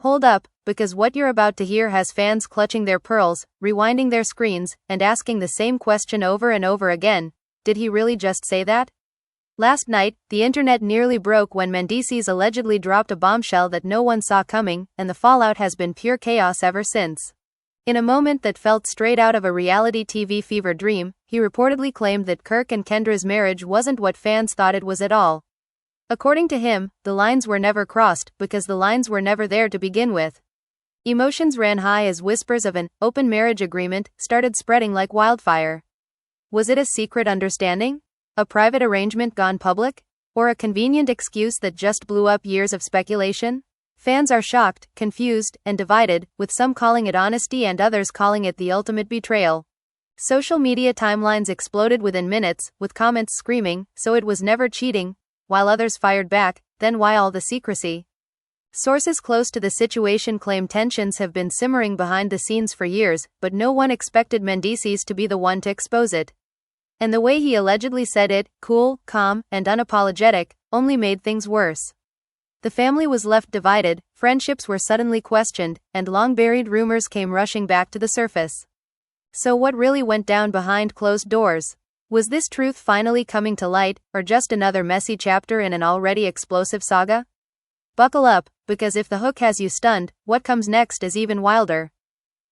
Hold up, because what you're about to hear has fans clutching their pearls, rewinding their screens, and asking the same question over and over again. Did he really just say that? Last night, the internet nearly broke when Mendeecees allegedly dropped a bombshell that no one saw coming, and the fallout has been pure chaos ever since. In a moment that felt straight out of a reality TV fever dream, he reportedly claimed that Kirk and Kendra's marriage wasn't what fans thought it was at all. According to him, the lines were never crossed because the lines were never there to begin with. Emotions ran high as whispers of an open marriage agreement started spreading like wildfire. Was it a secret understanding? A private arrangement gone public? Or a convenient excuse that just blew up years of speculation? Fans are shocked, confused, and divided, with some calling it honesty and others calling it the ultimate betrayal. Social media timelines exploded within minutes, with comments screaming, "So it was never cheating," while others fired back, "Then why all the secrecy?" Sources close to the situation claim tensions have been simmering behind the scenes for years, but no one expected Mendeecees to be the one to expose it. And the way he allegedly said it, cool, calm, and unapologetic, only made things worse. The family was left divided, friendships were suddenly questioned, and long-buried rumors came rushing back to the surface. So what really went down behind closed doors? Was this truth finally coming to light, or just another messy chapter in an already explosive saga? Buckle up, because if the hook has you stunned, what comes next is even wilder.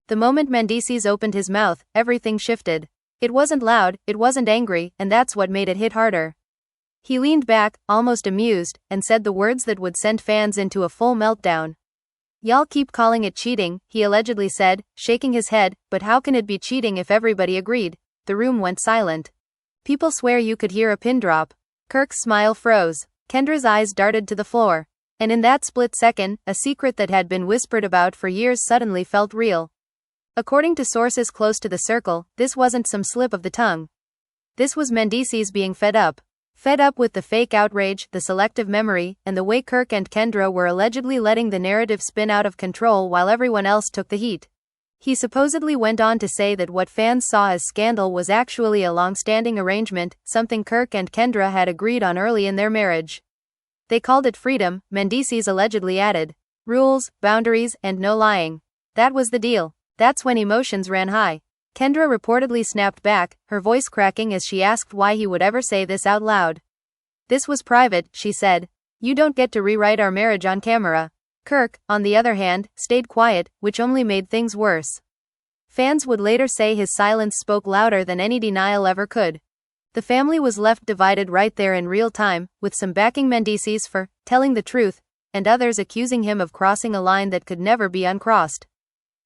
The moment Mendeecees opened his mouth, everything shifted. It wasn't loud, it wasn't angry, and that's what made it hit harder. He leaned back, almost amused, and said the words that would send fans into a full meltdown. "Y'all keep calling it cheating," he allegedly said, shaking his head, "but how can it be cheating if everybody agreed?" The room went silent. People swear you could hear a pin drop. Kirk's smile froze. Kendra's eyes darted to the floor. And in that split second, a secret that had been whispered about for years suddenly felt real. According to sources close to the circle, this wasn't some slip of the tongue. This was Mendeecees being fed up. Fed up with the fake outrage, the selective memory, and the way Kirk and Kendra were allegedly letting the narrative spin out of control while everyone else took the heat. He supposedly went on to say that what fans saw as scandal was actually a long-standing arrangement, something Kirk and Kendra had agreed on early in their marriage. They called it freedom, Mendeecees allegedly added. Rules, boundaries, and no lying. That was the deal. That's when emotions ran high. Kendra reportedly snapped back, her voice cracking as she asked why he would ever say this out loud. "This was private," she said. "You don't get to rewrite our marriage on camera." Kirk, on the other hand, stayed quiet, which only made things worse. Fans would later say his silence spoke louder than any denial ever could. The family was left divided right there in real time, with some backing Mendeecees for telling the truth, and others accusing him of crossing a line that could never be uncrossed.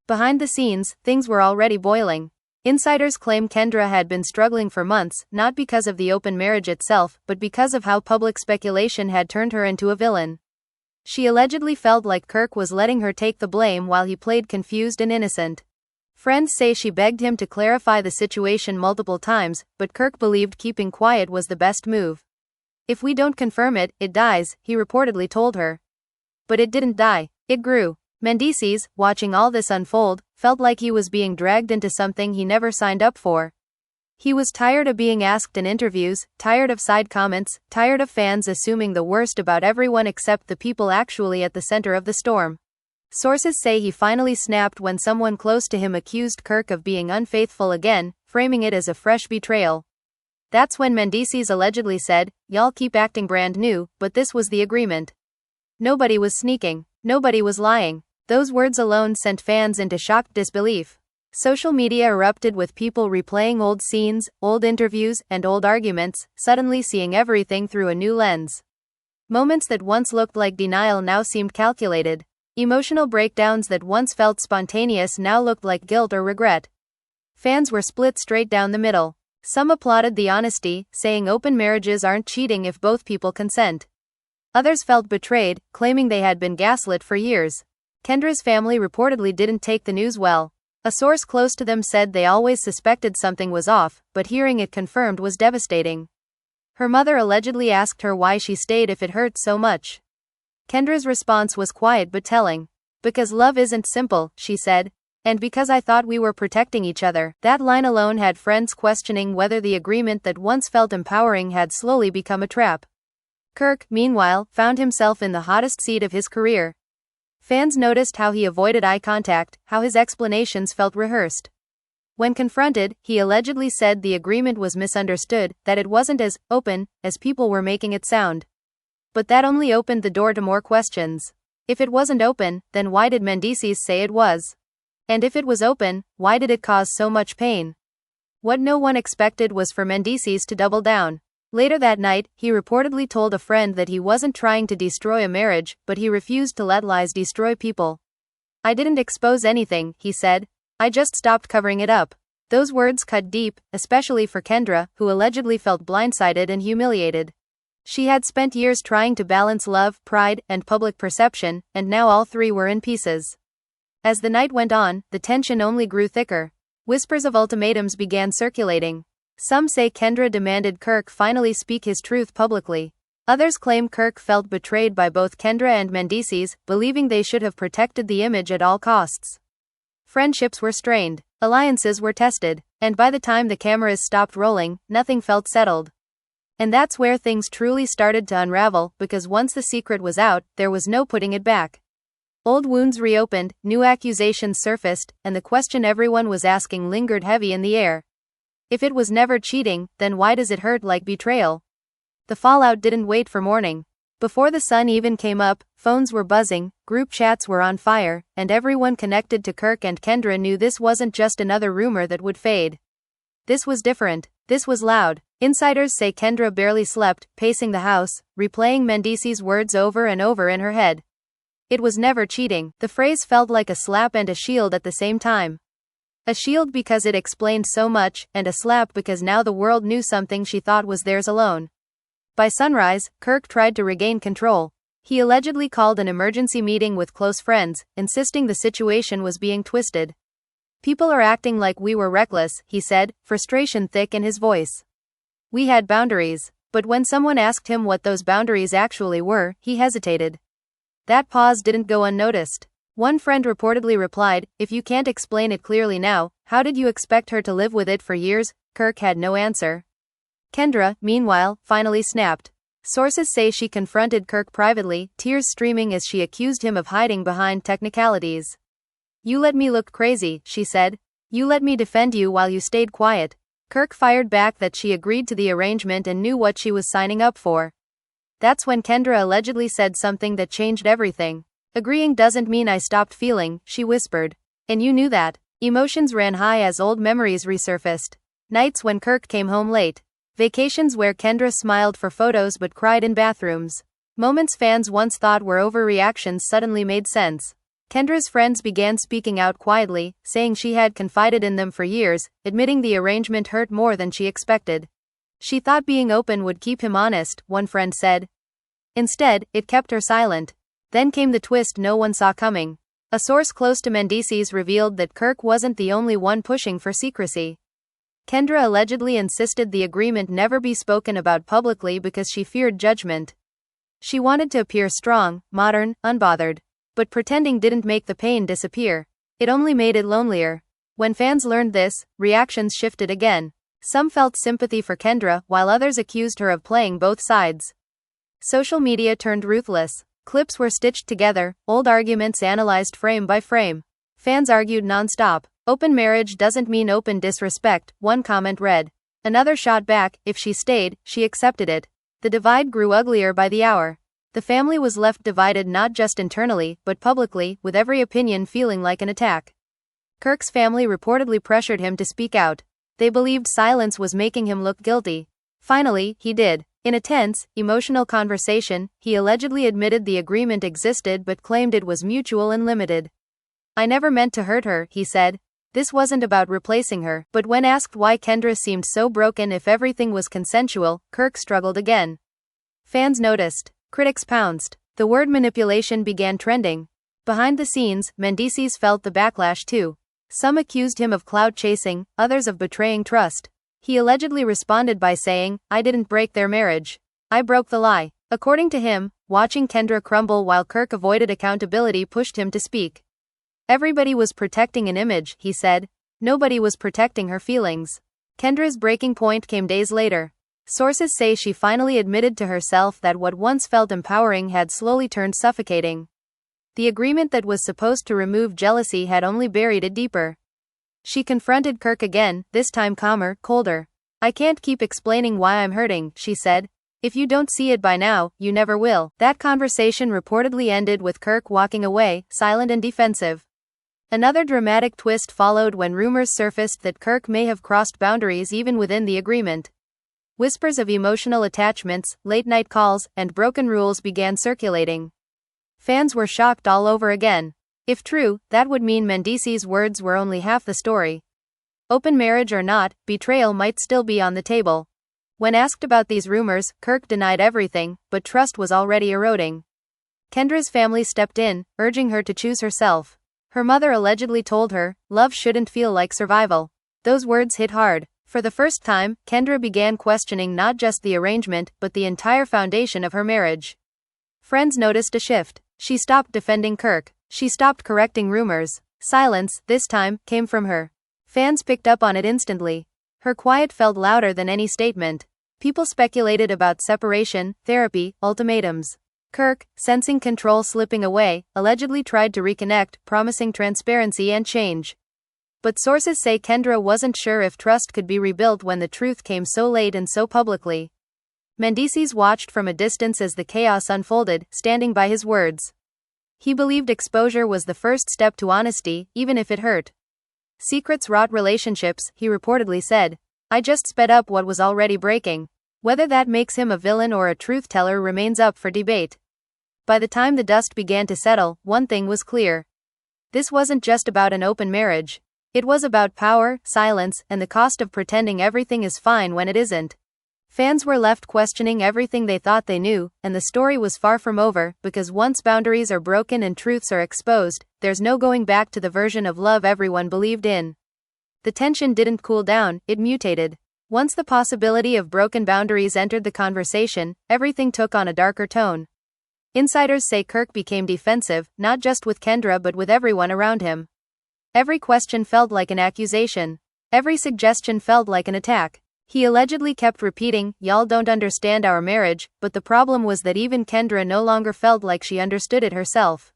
Behind the scenes, things were already boiling. Insiders claim Kendra had been struggling for months, not because of the open marriage itself, but because of how public speculation had turned her into a villain. She allegedly felt like Kirk was letting her take the blame while he played confused and innocent. Friends say she begged him to clarify the situation multiple times, but Kirk believed keeping quiet was the best move. "If we don't confirm it, it dies," he reportedly told her. But it didn't die, it grew. Mendeecees, watching all this unfold, felt like he was being dragged into something he never signed up for. He was tired of being asked in interviews, tired of side comments, tired of fans assuming the worst about everyone except the people actually at the center of the storm. Sources say he finally snapped when someone close to him accused Kirk of being unfaithful again, framing it as a fresh betrayal. That's when Mendeecees allegedly said, "Y'all keep acting brand new, but this was the agreement." Nobody was sneaking. Nobody was lying. Those words alone sent fans into shocked disbelief. Social media erupted with people replaying old scenes, old interviews, and old arguments, suddenly seeing everything through a new lens. Moments that once looked like denial now seemed calculated. Emotional breakdowns that once felt spontaneous now looked like guilt or regret. Fans were split straight down the middle. Some applauded the honesty, saying open marriages aren't cheating if both people consent. Others felt betrayed, claiming they had been gaslit for years. Kendra's family reportedly didn't take the news well. A source close to them said they always suspected something was off, but hearing it confirmed was devastating. Her mother allegedly asked her why she stayed if it hurt so much. Kendra's response was quiet but telling. "Because love isn't simple," she said. "And because I thought we were protecting each other." That line alone had friends questioning whether the agreement that once felt empowering had slowly become a trap. Kirk, meanwhile, found himself in the hottest seat of his career. Fans noticed how he avoided eye contact, how his explanations felt rehearsed. When confronted, he allegedly said the agreement was misunderstood, that it wasn't as open as people were making it sound. But that only opened the door to more questions. If it wasn't open, then why did Mendeecees say it was? And if it was open, why did it cause so much pain? What no one expected was for Mendeecees to double down. Later that night, he reportedly told a friend that he wasn't trying to destroy a marriage, but he refused to let lies destroy people. "I didn't expose anything," he said. "I just stopped covering it up." Those words cut deep, especially for Kendra, who allegedly felt blindsided and humiliated. She had spent years trying to balance love, pride, and public perception, and now all three were in pieces. As the night went on, the tension only grew thicker. Whispers of ultimatums began circulating. Some say Kendra demanded Kirk finally speak his truth publicly. Others claim Kirk felt betrayed by both Kendra and Mendeecees, believing they should have protected the image at all costs. Friendships were strained, alliances were tested, and by the time the cameras stopped rolling, nothing felt settled. And that's where things truly started to unravel, because once the secret was out, there was no putting it back. Old wounds reopened, new accusations surfaced, and the question everyone was asking lingered heavy in the air. If it was never cheating, then why does it hurt like betrayal? The fallout didn't wait for morning. Before the sun even came up, phones were buzzing, group chats were on fire, and everyone connected to Kirk and Kendra knew this wasn't just another rumor that would fade. This was different. This was loud. Insiders say Kendra barely slept, pacing the house, replaying Mendeecees' words over and over in her head. It was never cheating. The phrase felt like a slap and a shield at the same time. A shield because it explained so much, and a slap because now the world knew something she thought was theirs alone. By sunrise, Kirk tried to regain control. He allegedly called an emergency meeting with close friends, insisting the situation was being twisted. "People are acting like we were reckless," he said, frustration thick in his voice. "We had boundaries." But when someone asked him what those boundaries actually were, he hesitated. That pause didn't go unnoticed. One friend reportedly replied, "If you can't explain it clearly now, how did you expect her to live with it for years?" Kirk had no answer. Kendra, meanwhile, finally snapped. Sources say she confronted Kirk privately, tears streaming as she accused him of hiding behind technicalities. "You let me look crazy," she said. "You let me defend you while you stayed quiet." Kirk fired back that she agreed to the arrangement and knew what she was signing up for. That's when Kendra allegedly said something that changed everything. "Agreeing doesn't mean I stopped feeling," she whispered. "And you knew that." Emotions ran high as old memories resurfaced. Nights when Kirk came home late. Vacations where Kendra smiled for photos but cried in bathrooms. Moments fans once thought were overreactions suddenly made sense. Kendra's friends began speaking out quietly, saying she had confided in them for years, admitting the arrangement hurt more than she expected. She thought being open would keep him honest, one friend said. Instead, it kept her silent. Then came the twist no one saw coming. A source close to Mendeecees revealed that Kirk wasn't the only one pushing for secrecy. Kendra allegedly insisted the agreement never be spoken about publicly because she feared judgment. She wanted to appear strong, modern, unbothered. But pretending didn't make the pain disappear. It only made it lonelier. When fans learned this, reactions shifted again. Some felt sympathy for Kendra, while others accused her of playing both sides. Social media turned ruthless. Clips were stitched together, old arguments analyzed frame by frame. Fans argued non-stop. "Open marriage doesn't mean open disrespect," one comment read. Another shot back, "If she stayed, she accepted it." The divide grew uglier by the hour. The family was left divided not just internally, but publicly, with every opinion feeling like an attack. Kirk's family reportedly pressured him to speak out. They believed silence was making him look guilty. Finally, he did. In a tense, emotional conversation, he allegedly admitted the agreement existed but claimed it was mutual and limited. "I never meant to hurt her," he said. "This wasn't about replacing her." But when asked why Kendra seemed so broken if everything was consensual, Kirk struggled again. Fans noticed. Critics pounced. The word manipulation began trending. Behind the scenes, Mendeecees felt the backlash too. Some accused him of clout chasing, others of betraying trust. He allegedly responded by saying, "I didn't break their marriage. I broke the lie." According to him, watching Kendra crumble while Kirk avoided accountability pushed him to speak. "Everybody was protecting an image," he said. "Nobody was protecting her feelings." Kendra's breaking point came days later. Sources say she finally admitted to herself that what once felt empowering had slowly turned suffocating. The agreement that was supposed to remove jealousy had only buried it deeper. She confronted Kirk again, this time calmer, colder. "I can't keep explaining why I'm hurting," she said. "If you don't see it by now, you never will." That conversation reportedly ended with Kirk walking away, silent and defensive. Another dramatic twist followed when rumors surfaced that Kirk may have crossed boundaries even within the agreement. Whispers of emotional attachments, late-night calls, and broken rules began circulating. Fans were shocked all over again. If true, that would mean Mendeecees' words were only half the story. Open marriage or not, betrayal might still be on the table. When asked about these rumors, Kirk denied everything, but trust was already eroding. Kendra's family stepped in, urging her to choose herself. Her mother allegedly told her, "Love shouldn't feel like survival." Those words hit hard. For the first time, Kendra began questioning not just the arrangement, but the entire foundation of her marriage. Friends noticed a shift. She stopped defending Kirk. She stopped correcting rumors. Silence, this time, came from her. Fans picked up on it instantly. Her quiet felt louder than any statement. People speculated about separation, therapy, ultimatums. Kirk, sensing control slipping away, allegedly tried to reconnect, promising transparency and change. But sources say Kendra wasn't sure if trust could be rebuilt when the truth came so late and so publicly. Mendeecees watched from a distance as the chaos unfolded, standing by his words. He believed exposure was the first step to honesty, even if it hurt. "Secrets rot relationships," he reportedly said. "I just sped up what was already breaking." Whether that makes him a villain or a truth teller remains up for debate. By the time the dust began to settle, one thing was clear. This wasn't just about an open marriage. It was about power, silence, and the cost of pretending everything is fine when it isn't. Fans were left questioning everything they thought they knew, and the story was far from over, because once boundaries are broken and truths are exposed, there's no going back to the version of love everyone believed in. The tension didn't cool down, it mutated. Once the possibility of broken boundaries entered the conversation, everything took on a darker tone. Insiders say Kirk became defensive, not just with Kendra but with everyone around him. Every question felt like an accusation. Every suggestion felt like an attack. He allegedly kept repeating, "Y'all don't understand our marriage," but the problem was that even Kendra no longer felt like she understood it herself.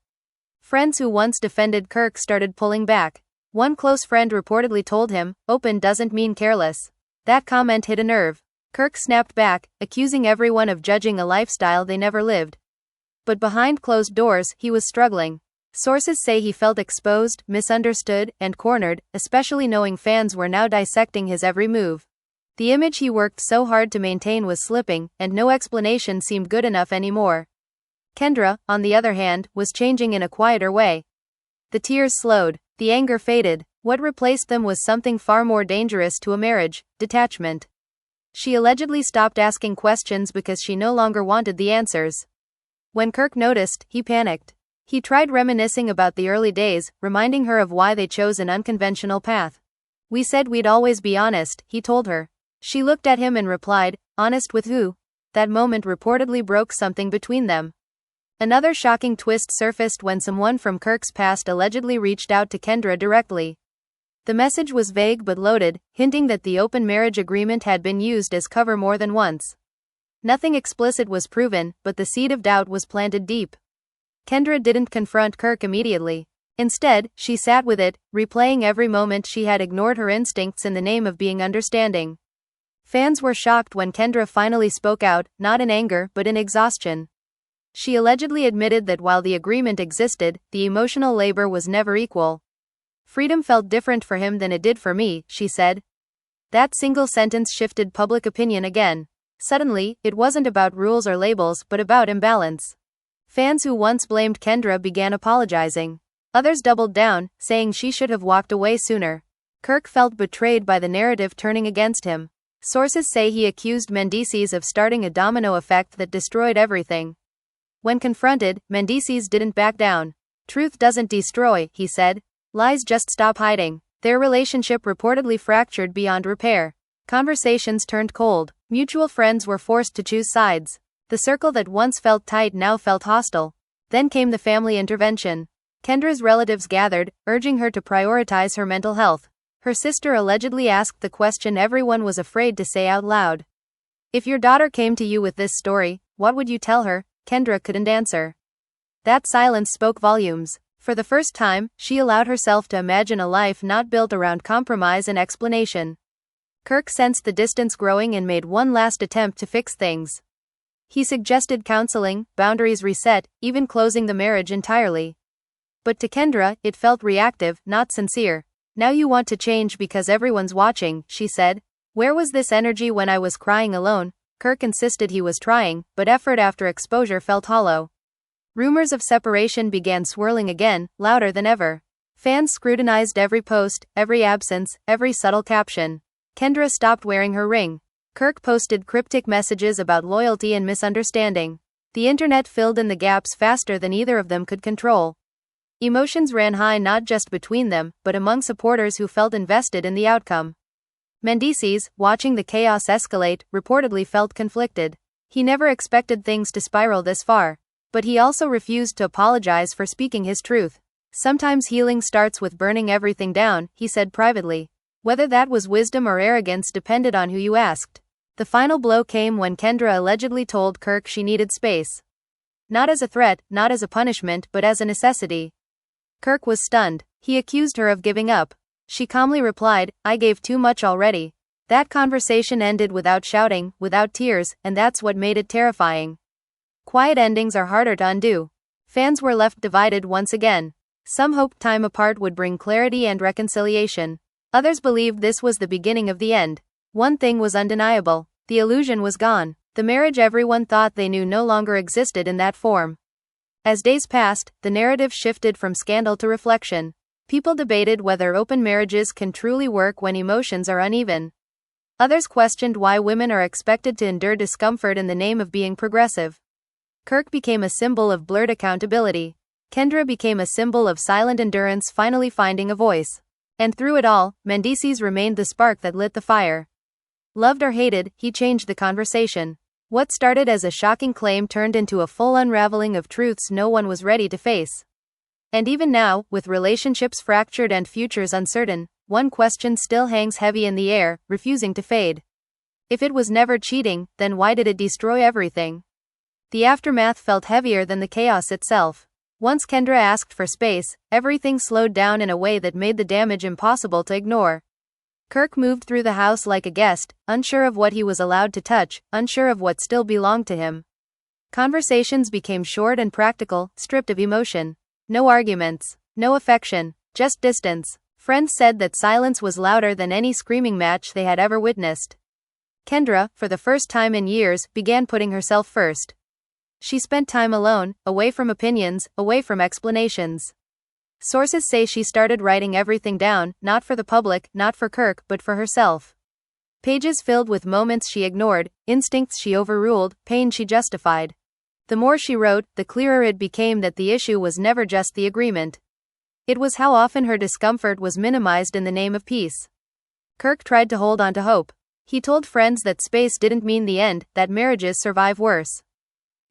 Friends who once defended Kirk started pulling back. One close friend reportedly told him, "Open doesn't mean careless." That comment hit a nerve. Kirk snapped back, accusing everyone of judging a lifestyle they never lived. But behind closed doors, he was struggling. Sources say he felt exposed, misunderstood, and cornered, especially knowing fans were now dissecting his every move. The image he worked so hard to maintain was slipping, and no explanation seemed good enough anymore. Kendra, on the other hand, was changing in a quieter way. The tears slowed. The anger faded. What replaced them was something far more dangerous to a marriage: detachment. She allegedly stopped asking questions because she no longer wanted the answers. When Kirk noticed, he panicked. He tried reminiscing about the early days, reminding her of why they chose an unconventional path. "We said we'd always be honest," he told her. She looked at him and replied, "Honest with who?" That moment reportedly broke something between them. Another shocking twist surfaced when someone from Kirk's past allegedly reached out to Kendra directly. The message was vague but loaded, hinting that the open marriage agreement had been used as cover more than once. Nothing explicit was proven, but the seed of doubt was planted deep. Kendra didn't confront Kirk immediately. Instead, she sat with it, replaying every moment she had ignored her instincts in the name of being understanding. Fans were shocked when Kendra finally spoke out, not in anger but in exhaustion. She allegedly admitted that while the agreement existed, the emotional labor was never equal. "Freedom felt different for him than it did for me," she said. That single sentence shifted public opinion again. Suddenly, it wasn't about rules or labels but about imbalance. Fans who once blamed Kendra began apologizing. Others doubled down, saying she should have walked away sooner. Kirk felt betrayed by the narrative turning against him. Sources say he accused Mendeecees of starting a domino effect that destroyed everything. When confronted, Mendeecees didn't back down. "Truth doesn't destroy," he said. "Lies just stop hiding." Their relationship reportedly fractured beyond repair. Conversations turned cold. Mutual friends were forced to choose sides. The circle that once felt tight now felt hostile. Then came the family intervention. Kendra's relatives gathered, urging her to prioritize her mental health. Her sister allegedly asked the question everyone was afraid to say out loud. "If your daughter came to you with this story, what would you tell her?" Kendra couldn't answer. That silence spoke volumes. For the first time, she allowed herself to imagine a life not built around compromise and explanation. Kirk sensed the distance growing and made one last attempt to fix things. He suggested counseling, boundaries reset, even closing the marriage entirely. But to Kendra, it felt reactive, not sincere. "Now you want to change because everyone's watching," she said. "Where was this energy when I was crying alone?" Kirk insisted he was trying, but effort after exposure felt hollow. Rumors of separation began swirling again, louder than ever. Fans scrutinized every post, every absence, every subtle caption. Kendra stopped wearing her ring. Kirk posted cryptic messages about loyalty and misunderstanding. The internet filled in the gaps faster than either of them could control. Emotions ran high not just between them, but among supporters who felt invested in the outcome. Mendeecees, watching the chaos escalate, reportedly felt conflicted. He never expected things to spiral this far. But he also refused to apologize for speaking his truth. "Sometimes healing starts with burning everything down," he said privately. Whether that was wisdom or arrogance depended on who you asked. The final blow came when Kendra allegedly told Kirk she needed space. Not as a threat, not as a punishment, but as a necessity. Kirk was stunned. He accused her of giving up. She calmly replied, "I gave too much already." That conversation ended without shouting, without tears, and that's what made it terrifying. Quiet endings are harder to undo. Fans were left divided once again. Some hoped time apart would bring clarity and reconciliation. Others believed this was the beginning of the end. One thing was undeniable. The illusion was gone. The marriage everyone thought they knew no longer existed in that form. As days passed, the narrative shifted from scandal to reflection. People debated whether open marriages can truly work when emotions are uneven. Others questioned why women are expected to endure discomfort in the name of being progressive. Kirk became a symbol of blurred accountability. Kendra became a symbol of silent endurance, finally finding a voice. And through it all, Mendeecees remained the spark that lit the fire. Loved or hated, he changed the conversation. What started as a shocking claim turned into a full unraveling of truths no one was ready to face. And even now, with relationships fractured and futures uncertain, one question still hangs heavy in the air, refusing to fade. If it was never cheating, then why did it destroy everything? The aftermath felt heavier than the chaos itself. Once Kendra asked for space, everything slowed down in a way that made the damage impossible to ignore. Kirk moved through the house like a guest, unsure of what he was allowed to touch, unsure of what still belonged to him. Conversations became short and practical, stripped of emotion. No arguments, no affection, just distance. Friends said that silence was louder than any screaming match they had ever witnessed. Kendra, for the first time in years, began putting herself first. She spent time alone, away from opinions, away from explanations. Sources say she started writing everything down, not for the public, not for Kirk, but for herself. Pages filled with moments she ignored, instincts she overruled, pain she justified. The more she wrote, the clearer it became that the issue was never just the agreement. It was how often her discomfort was minimized in the name of peace. Kirk tried to hold on to hope. He told friends that space didn't mean the end, that marriages survive worse.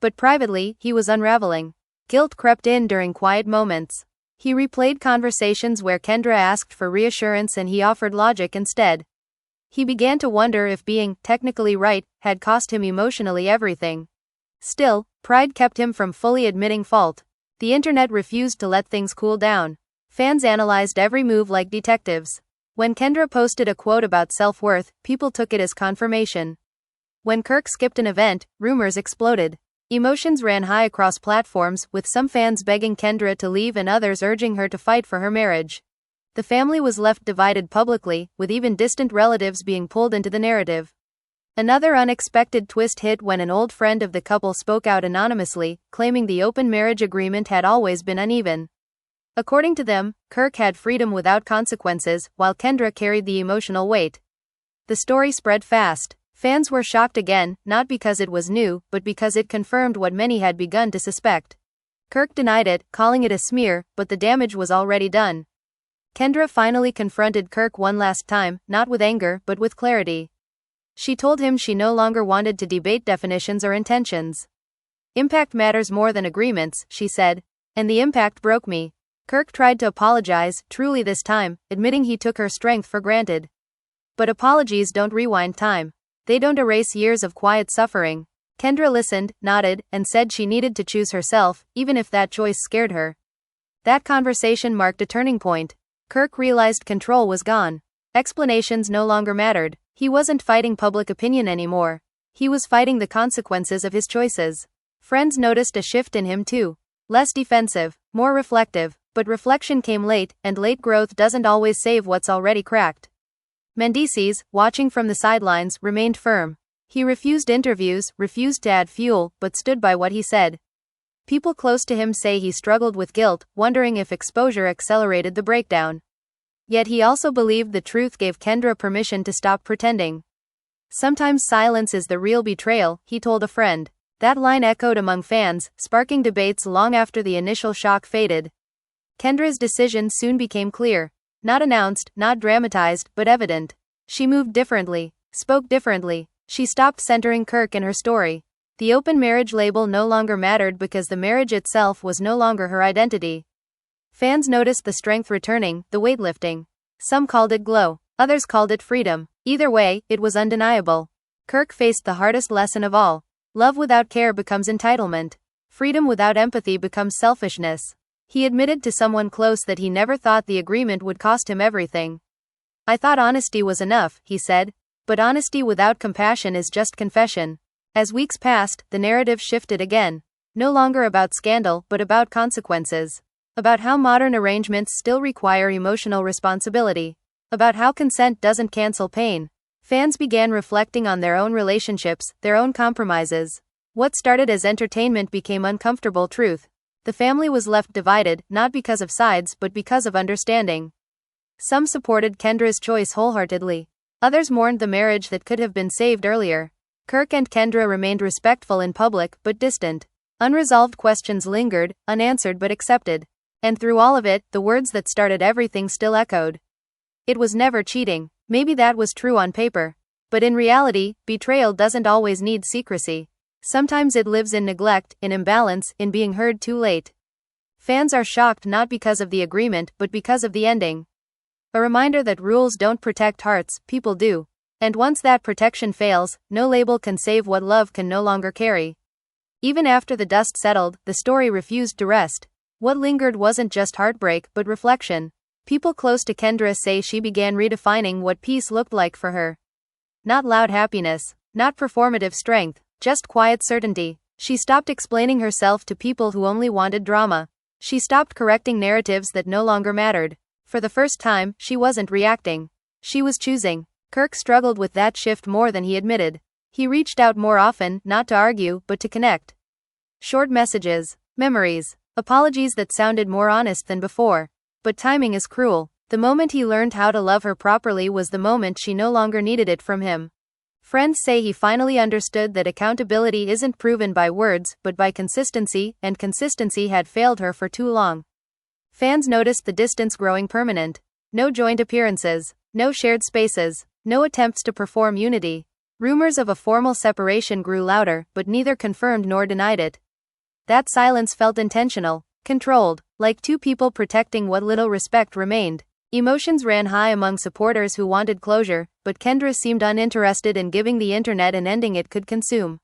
But privately, he was unraveling. Guilt crept in during quiet moments. He replayed conversations where Kendra asked for reassurance and he offered logic instead. He began to wonder if being technically right had cost him emotionally everything. Still, pride kept him from fully admitting fault. The internet refused to let things cool down. Fans analyzed every move like detectives. When Kendra posted a quote about self-worth, people took it as confirmation. When Kirk skipped an event, rumors exploded. Emotions ran high across platforms, with some fans begging Kendra to leave and others urging her to fight for her marriage. The family was left divided publicly, with even distant relatives being pulled into the narrative. Another unexpected twist hit when an old friend of the couple spoke out anonymously, claiming the open marriage agreement had always been uneven. According to them, Kirk had freedom without consequences, while Kendra carried the emotional weight. The story spread fast. Fans were shocked again, not because it was new, but because it confirmed what many had begun to suspect. Kirk denied it, calling it a smear, but the damage was already done. Kendra finally confronted Kirk one last time, not with anger, but with clarity. She told him she no longer wanted to debate definitions or intentions. "Impact matters more than agreements," she said. "And the impact broke me." Kirk tried to apologize, truly this time, admitting he took her strength for granted. But apologies don't rewind time. They don't erase years of quiet suffering. Kendra listened, nodded, and said she needed to choose herself, even if that choice scared her. That conversation marked a turning point. Kirk realized control was gone. Explanations no longer mattered. He wasn't fighting public opinion anymore. He was fighting the consequences of his choices. Friends noticed a shift in him too. Less defensive, more reflective, but reflection came late, and late growth doesn't always save what's already cracked. Mendeecees, watching from the sidelines, remained firm. He refused interviews, refused to add fuel, but stood by what he said. People close to him say he struggled with guilt, wondering if exposure accelerated the breakdown. Yet he also believed the truth gave Kendra permission to stop pretending. Sometimes silence is the real betrayal, he told a friend. That line echoed among fans, sparking debates long after the initial shock faded. Kendra's decision soon became clear. Not announced, not dramatized, but evident. She moved differently, spoke differently. She stopped centering Kirk in her story. The open marriage label no longer mattered because the marriage itself was no longer her identity. Fans noticed the strength returning, the weightlifting. Some called it glow, others called it freedom. Either way, it was undeniable. Kirk faced the hardest lesson of all. Love without care becomes entitlement. Freedom without empathy becomes selfishness. He admitted to someone close that he never thought the agreement would cost him everything. I thought honesty was enough, he said. But honesty without compassion is just confession. As weeks passed, the narrative shifted again. No longer about scandal, but about consequences. About how modern arrangements still require emotional responsibility. About how consent doesn't cancel pain. Fans began reflecting on their own relationships, their own compromises. What started as entertainment became uncomfortable truth. The family was left divided, not because of sides, but because of understanding. Some supported Kendra's choice wholeheartedly. Others mourned the marriage that could have been saved earlier. Kirk and Kendra remained respectful in public, but distant. Unresolved questions lingered, unanswered but accepted. And through all of it, the words that started everything still echoed. It was never cheating. Maybe that was true on paper. But in reality, betrayal doesn't always need secrecy. Sometimes it lives in neglect, in imbalance, in being heard too late. Fans are shocked not because of the agreement, but because of the ending. A reminder that rules don't protect hearts, people do. And once that protection fails, no label can save what love can no longer carry. Even after the dust settled, the story refused to rest. What lingered wasn't just heartbreak, but reflection. People close to Kendra say she began redefining what peace looked like for her. Not loud happiness, not performative strength, just quiet certainty. She stopped explaining herself to people who only wanted drama. She stopped correcting narratives that no longer mattered. For the first time, she wasn't reacting. She was choosing. Kirk struggled with that shift more than he admitted. He reached out more often, not to argue, but to connect. Short messages, memories, apologies that sounded more honest than before. But timing is cruel. The moment he learned how to love her properly was the moment she no longer needed it from him. Friends say he finally understood that accountability isn't proven by words, but by consistency, and consistency had failed her for too long. Fans noticed the distance growing permanent. No joint appearances, no shared spaces, no attempts to perform unity. Rumors of a formal separation grew louder, but neither confirmed nor denied it. That silence felt intentional, controlled, like two people protecting what little respect remained. Emotions ran high among supporters who wanted closure, but Kendra seemed uninterested in giving the internet an ending it could consume.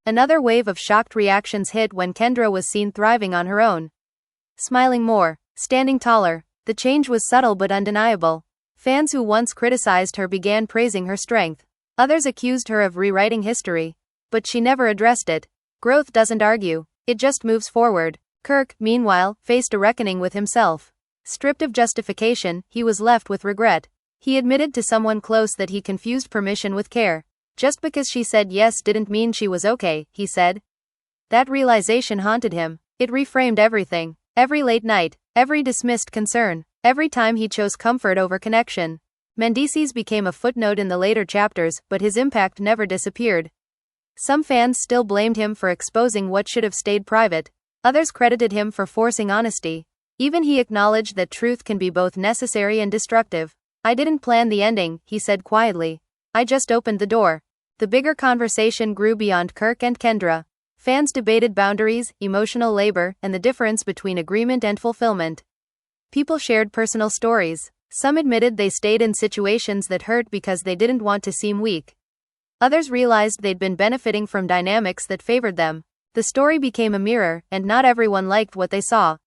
Another wave of shocked reactions hit when Kendra was seen thriving on her own. Smiling more, standing taller. The change was subtle but undeniable. Fans who once criticized her began praising her strength. Others accused her of rewriting history. But she never addressed it. Growth doesn't argue, it just moves forward. Kirk, meanwhile, faced a reckoning with himself. Stripped of justification, he was left with regret. He admitted to someone close that he confused permission with care. Just because she said yes didn't mean she was okay, he said. That realization haunted him. It reframed everything. Every late night, every dismissed concern, every time he chose comfort over connection. Mendeecees became a footnote in the later chapters, but his impact never disappeared. Some fans still blamed him for exposing what should have stayed private. Others credited him for forcing honesty. Even he acknowledged that truth can be both necessary and destructive. I didn't plan the ending, he said quietly. I just opened the door. The bigger conversation grew beyond Kirk and Kendra. Fans debated boundaries, emotional labor, and the difference between agreement and fulfillment. People shared personal stories. Some admitted they stayed in situations that hurt because they didn't want to seem weak. Others realized they'd been benefiting from dynamics that favored them. The story became a mirror, and not everyone liked what they saw.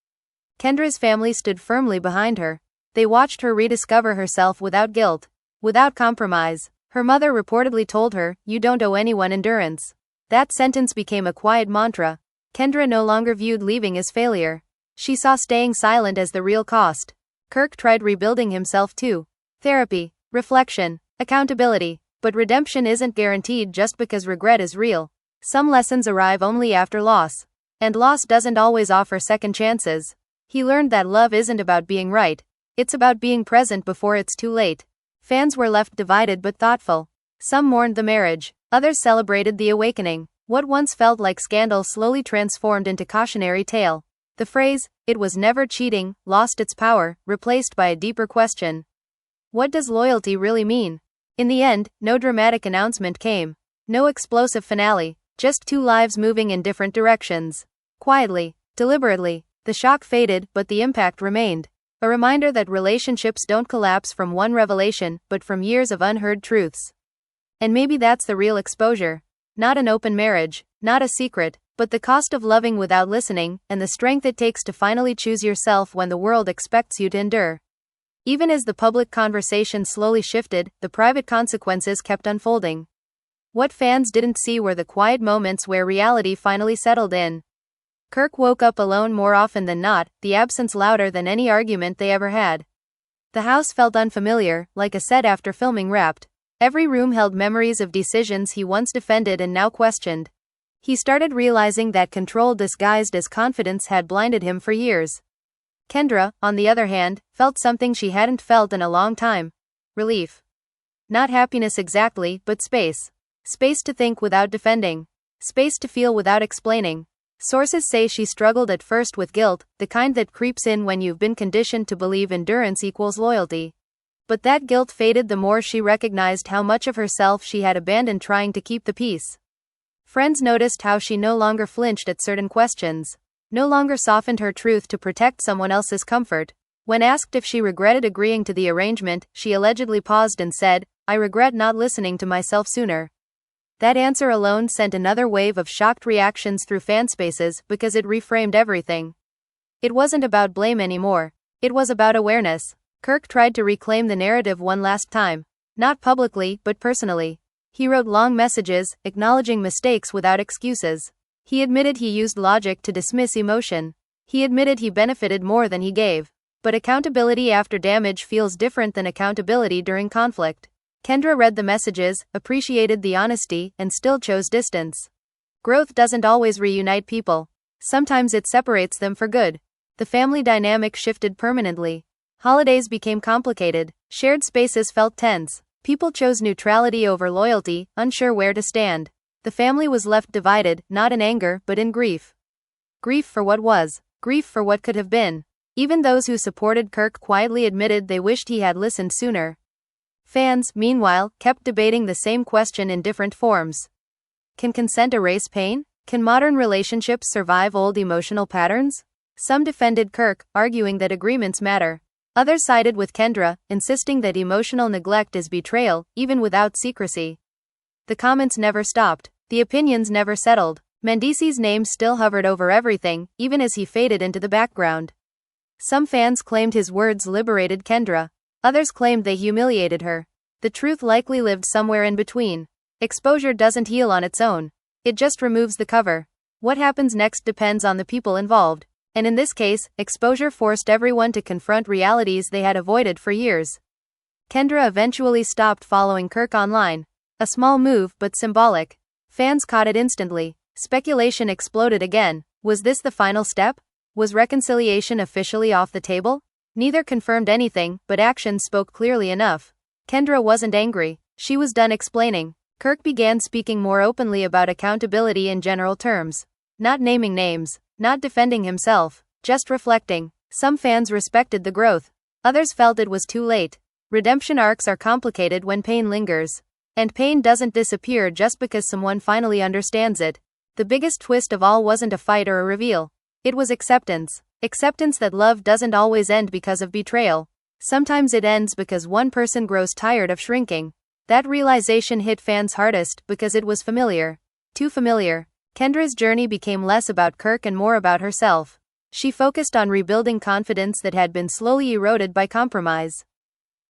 Kendra's family stood firmly behind her. They watched her rediscover herself without guilt, without compromise. Her mother reportedly told her, "You don't owe anyone endurance." That sentence became a quiet mantra. Kendra no longer viewed leaving as failure. She saw staying silent as the real cost. Kirk tried rebuilding himself too. Therapy, reflection, accountability. But redemption isn't guaranteed just because regret is real. Some lessons arrive only after loss. And loss doesn't always offer second chances. He learned that love isn't about being right. It's about being present before it's too late. Fans were left divided but thoughtful. Some mourned the marriage. Others celebrated the awakening. What once felt like scandal slowly transformed into cautionary tale. The phrase, "it was never cheating," lost its power, replaced by a deeper question. What does loyalty really mean? In the end, no dramatic announcement came. No explosive finale. Just two lives moving in different directions. Quietly, deliberately, the shock faded, but the impact remained. A reminder that relationships don't collapse from one revelation, but from years of unheard truths. And maybe that's the real exposure. Not an open marriage, not a secret, but the cost of loving without listening, and the strength it takes to finally choose yourself when the world expects you to endure. Even as the public conversation slowly shifted, the private consequences kept unfolding. What fans didn't see were the quiet moments where reality finally settled in. Kirk woke up alone more often than not, the absence louder than any argument they ever had. The house felt unfamiliar, like a set after filming wrapped. Every room held memories of decisions he once defended and now questioned. He started realizing that control disguised as confidence had blinded him for years. Kendra, on the other hand, felt something she hadn't felt in a long time. Relief. Not happiness exactly, but space. Space to think without defending. Space to feel without explaining. Sources say she struggled at first with guilt, the kind that creeps in when you've been conditioned to believe endurance equals loyalty. But that guilt faded the more she recognized how much of herself she had abandoned trying to keep the peace. Friends noticed how she no longer flinched at certain questions. No longer softened her truth to protect someone else's comfort. When asked if she regretted agreeing to the arrangement, she allegedly paused and said, "I regret not listening to myself sooner." That answer alone sent another wave of shocked reactions through fan spaces because it reframed everything. It wasn't about blame anymore. It was about awareness. Kirk tried to reclaim the narrative one last time. Not publicly, but personally. He wrote long messages, acknowledging mistakes without excuses. He admitted he used logic to dismiss emotion. He admitted he benefited more than he gave. But accountability after damage feels different than accountability during conflict. Kendra read the messages, appreciated the honesty, and still chose distance. Growth doesn't always reunite people. Sometimes it separates them for good. The family dynamic shifted permanently. Holidays became complicated. Shared spaces felt tense. People chose neutrality over loyalty, unsure where to stand. The family was left divided, not in anger, but in grief. Grief for what was. Grief for what could have been. Even those who supported Kirk quietly admitted they wished he had listened sooner. Fans, meanwhile, kept debating the same question in different forms. Can consent erase pain? Can modern relationships survive old emotional patterns? Some defended Kirk, arguing that agreements matter. Others sided with Kendra, insisting that emotional neglect is betrayal, even without secrecy. The comments never stopped. The opinions never settled. Mendeecees' name still hovered over everything, even as he faded into the background. Some fans claimed his words liberated Kendra. Others claimed they humiliated her. The truth likely lived somewhere in between. Exposure doesn't heal on its own. It just removes the cover. What happens next depends on the people involved. And in this case, exposure forced everyone to confront realities they had avoided for years. Kendra eventually stopped following Kirk online. A small move, but symbolic. Fans caught it instantly. Speculation exploded again. Was this the final step? Was reconciliation officially off the table? Neither confirmed anything, but actions spoke clearly enough. Kendra wasn't angry. She was done explaining. Kirk began speaking more openly about accountability in general terms. Not naming names. Not defending himself. Just reflecting. Some fans respected the growth. Others felt it was too late. Redemption arcs are complicated when pain lingers. And pain doesn't disappear just because someone finally understands it. The biggest twist of all wasn't a fight or a reveal. It was acceptance. Acceptance that love doesn't always end because of betrayal. Sometimes it ends because one person grows tired of shrinking. That realization hit fans hardest because it was familiar. Too familiar. Kendra's journey became less about Kirk and more about herself. She focused on rebuilding confidence that had been slowly eroded by compromise.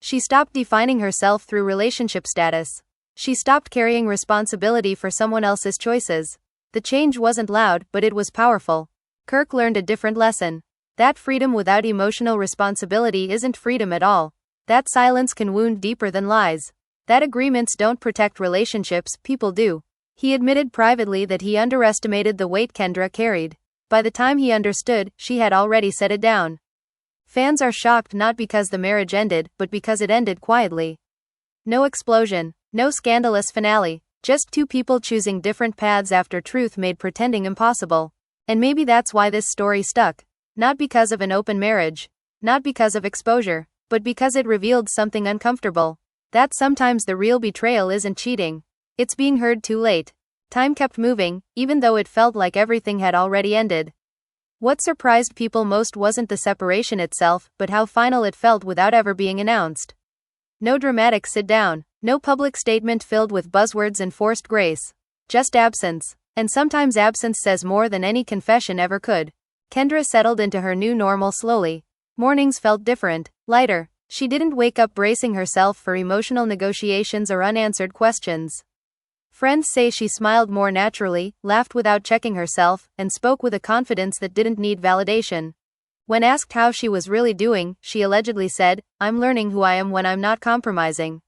She stopped defining herself through relationship status. She stopped carrying responsibility for someone else's choices. The change wasn't loud, but it was powerful. Kirk learned a different lesson. That freedom without emotional responsibility isn't freedom at all. That silence can wound deeper than lies. That agreements don't protect relationships, people do. He admitted privately that he underestimated the weight Kendra carried. By the time he understood, she had already set it down. Fans are shocked not because the marriage ended, but because it ended quietly. No explosion, no scandalous finale, just two people choosing different paths after truth made pretending impossible. And maybe that's why this story stuck. Not because of an open marriage, not because of exposure, but because it revealed something uncomfortable. That sometimes the real betrayal isn't cheating. It's being heard too late. Time kept moving, even though it felt like everything had already ended. What surprised people most wasn't the separation itself, but how final it felt without ever being announced. No dramatic sit-down, no public statement filled with buzzwords and forced grace. Just absence. And sometimes absence says more than any confession ever could. Kendra settled into her new normal slowly. Mornings felt different, lighter. She didn't wake up bracing herself for emotional negotiations or unanswered questions. Friends say she smiled more naturally, laughed without checking herself, and spoke with a confidence that didn't need validation. When asked how she was really doing, she allegedly said, "I'm learning who I am when I'm not compromising."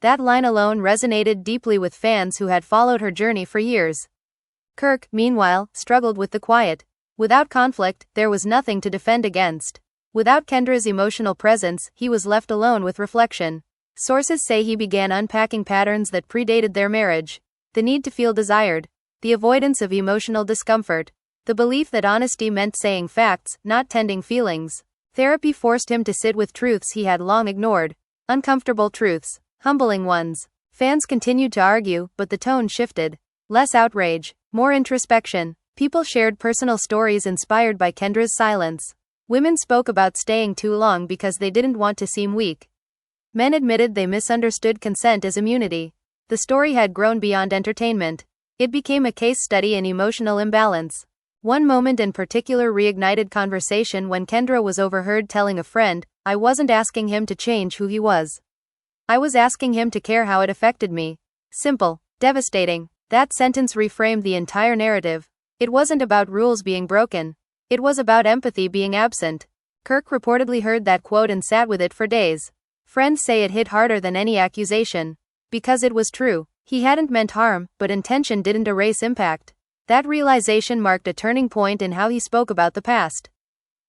That line alone resonated deeply with fans who had followed her journey for years. Kirk, meanwhile, struggled with the quiet. Without conflict, there was nothing to defend against. Without Kendra's emotional presence, he was left alone with reflection. Sources say he began unpacking patterns that predated their marriage. The need to feel desired. The avoidance of emotional discomfort. The belief that honesty meant saying facts, not tending feelings. Therapy forced him to sit with truths he had long ignored. Uncomfortable truths. Humbling ones. Fans continued to argue, but the tone shifted. Less outrage. More introspection. People shared personal stories inspired by Kendra's silence. Women spoke about staying too long because they didn't want to seem weak. Men admitted they misunderstood consent as immunity. The story had grown beyond entertainment. It became a case study in emotional imbalance. One moment in particular reignited conversation when Kendra was overheard telling a friend, "I wasn't asking him to change who he was. I was asking him to care how it affected me." Simple, devastating. That sentence reframed the entire narrative. It wasn't about rules being broken. It was about empathy being absent. Kirk reportedly heard that quote and sat with it for days. Friends say it hit harder than any accusation. Because it was true. He hadn't meant harm, but intention didn't erase impact. That realization marked a turning point in how he spoke about the past.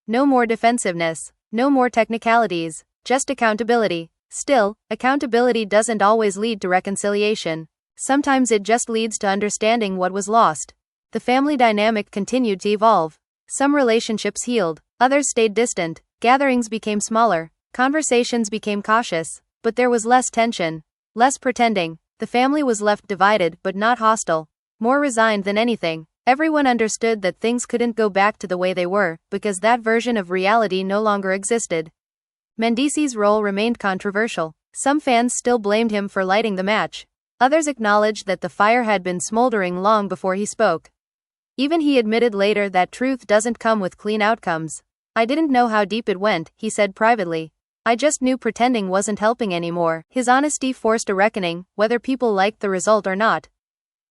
No more defensiveness. No more technicalities. Just accountability. Still, accountability doesn't always lead to reconciliation. Sometimes it just leads to understanding what was lost. The family dynamic continued to evolve. Some relationships healed. Others stayed distant. Gatherings became smaller. Conversations became cautious, but there was less tension, less pretending. The family was left divided but not hostile, more resigned than anything. Everyone understood that things couldn't go back to the way they were, because that version of reality no longer existed. Mendeecees' role remained controversial. Some fans still blamed him for lighting the match. Others acknowledged that the fire had been smoldering long before he spoke. Even he admitted later that truth doesn't come with clean outcomes. "I didn't know how deep it went," he said privately. "I just knew pretending wasn't helping anymore." His honesty forced a reckoning, whether people liked the result or not.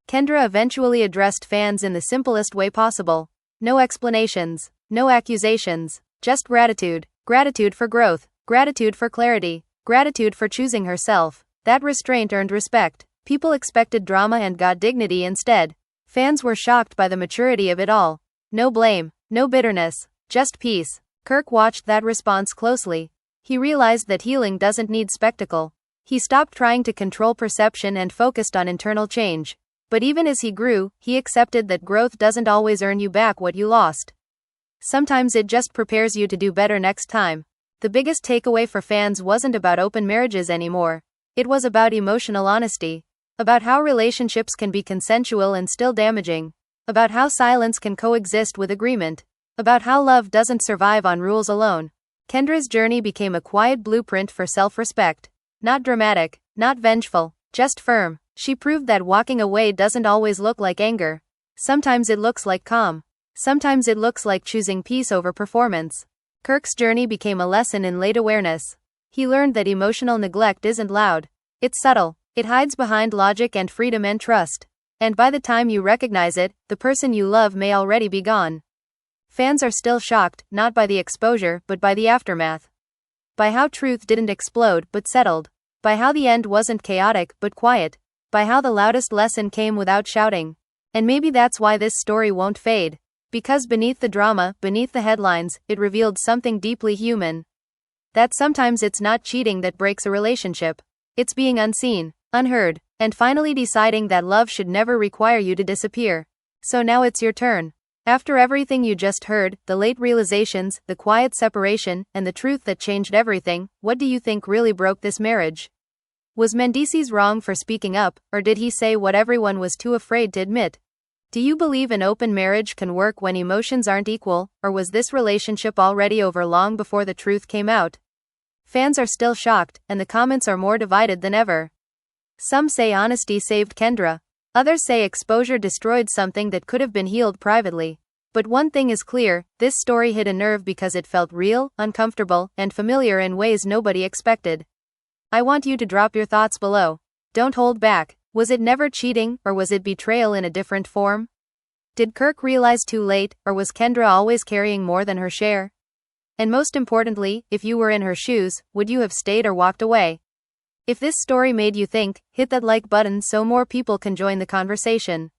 Kendra eventually addressed fans in the simplest way possible. No explanations, no accusations, just gratitude. Gratitude for growth, gratitude for clarity, gratitude for choosing herself. That restraint earned respect. People expected drama and got dignity instead. Fans were shocked by the maturity of it all. No blame, no bitterness, just peace. Kirk watched that response closely. He realized that healing doesn't need spectacle. He stopped trying to control perception and focused on internal change. But even as he grew, he accepted that growth doesn't always earn you back what you lost. Sometimes it just prepares you to do better next time. The biggest takeaway for fans wasn't about open marriages anymore. It was about emotional honesty. About how relationships can be consensual and still damaging. About how silence can coexist with agreement. About how love doesn't survive on rules alone. Kendra's journey became a quiet blueprint for self-respect. Not dramatic, not vengeful, just firm. She proved that walking away doesn't always look like anger. Sometimes it looks like calm. Sometimes it looks like choosing peace over performance. Kirk's journey became a lesson in late awareness. He learned that emotional neglect isn't loud. It's subtle. It hides behind logic and freedom and trust. And by the time you recognize it, the person you love may already be gone. Fans are still shocked, not by the exposure, but by the aftermath. By how truth didn't explode, but settled. By how the end wasn't chaotic, but quiet. By how the loudest lesson came without shouting. And maybe that's why this story won't fade. Because beneath the drama, beneath the headlines, it revealed something deeply human. That sometimes it's not cheating that breaks a relationship. It's being unseen, unheard, and finally deciding that love should never require you to disappear. So now it's your turn. After everything you just heard, the late realizations, the quiet separation, and the truth that changed everything, what do you think really broke this marriage? Was Mendeecees wrong for speaking up, or did he say what everyone was too afraid to admit? Do you believe an open marriage can work when emotions aren't equal, or was this relationship already over long before the truth came out? Fans are still shocked, and the comments are more divided than ever. Some say honesty saved Kendra. Others say exposure destroyed something that could have been healed privately. But one thing is clear, this story hit a nerve because it felt real, uncomfortable, and familiar in ways nobody expected. I want you to drop your thoughts below. Don't hold back. Was it never cheating, or was it betrayal in a different form? Did Kirk realize too late, or was Kendra always carrying more than her share? And most importantly, if you were in her shoes, would you have stayed or walked away? If this story made you think, hit that like button so more people can join the conversation.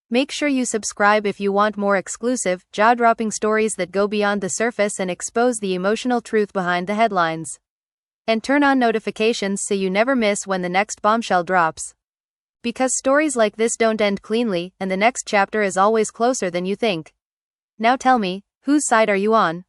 Make sure you subscribe if you want more exclusive, jaw-dropping stories that go beyond the surface and expose the emotional truth behind the headlines. And turn on notifications so you never miss when the next bombshell drops. Because stories like this don't end cleanly, and the next chapter is always closer than you think. Now tell me, whose side are you on?